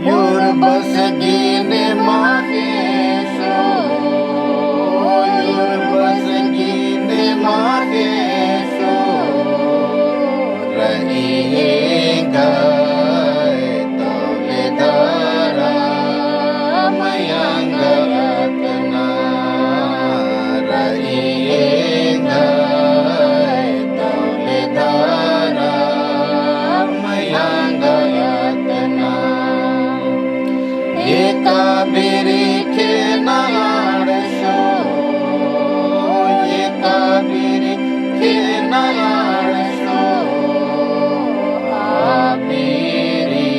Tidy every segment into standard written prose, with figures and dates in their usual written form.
Yurbasagine maheso, Yurbasagine maheso, Rahiyenga tauledara mayanga atna, Rahiyenga tauledara mayanga atna. Eka birike naadso, eka birike naadso, abiri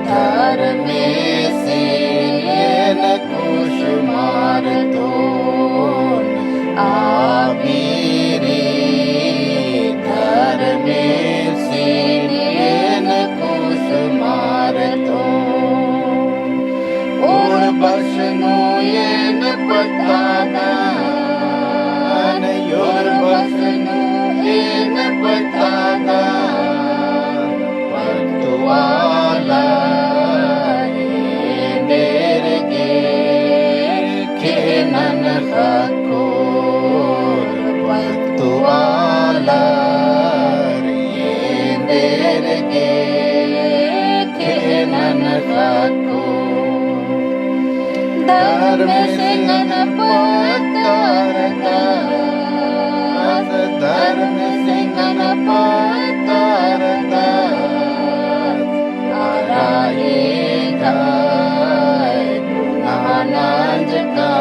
dhar mein se yen kush marton, abiri dhar mein se yen kush marton. Bashnu yen patadan, yor bashnu yen patadan, Patwala yenderge kenan khakor, Patwala yenderge kenan khakor. धर्म सिंगन पतारदास, धर्म सिंगन पतारदास, आरायेगा गुनाह नाज का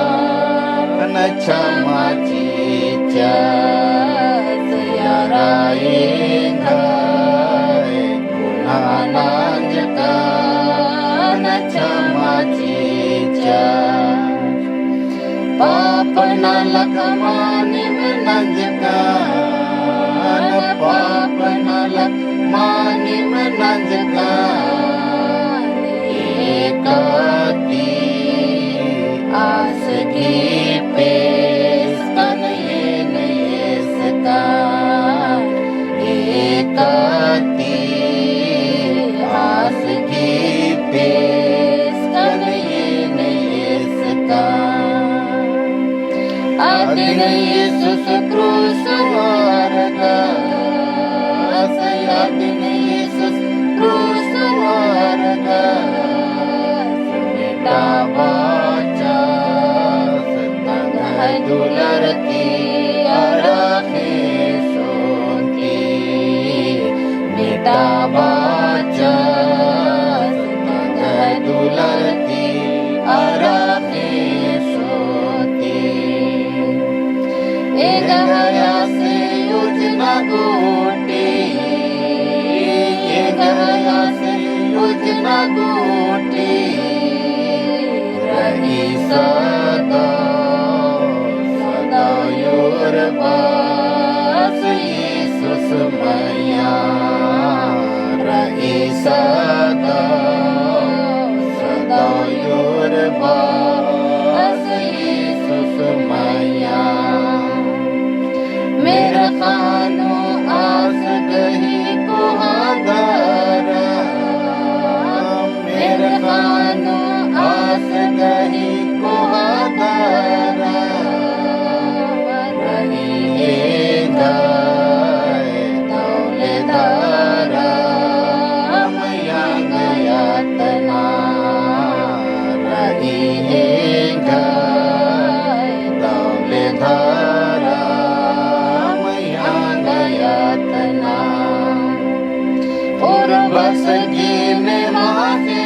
न क्षमा चीचा, आरायेगा गुनाह नाज का न क्षमा चीचा. पाप न लखमानि में नंजकान, पाप न लखमानि में नंजकान, एकाती आस की पेश कन ये नहीं सकान, एकाती आस की पेश कन ये नहीं सकान. Adin Yesus krus wargas, Adin Yesus krus wargas, Mita baca setangah dular ki arakhe sonti, Mita baca setangah dular ki arakhe sonti. Gaya se yujna gooti, gaya se yujna gooti, rahi sada sada yor bas Yesus maya, rahi sada sada yor bas Yesus maya. मेरा खानो आस गही को हादारा, मेरा खानो आस गही को हादारा, रहिएगा दौलेदारा मैया गया तना, रहिएगा दौलेदारा तना. और बस गिने माहे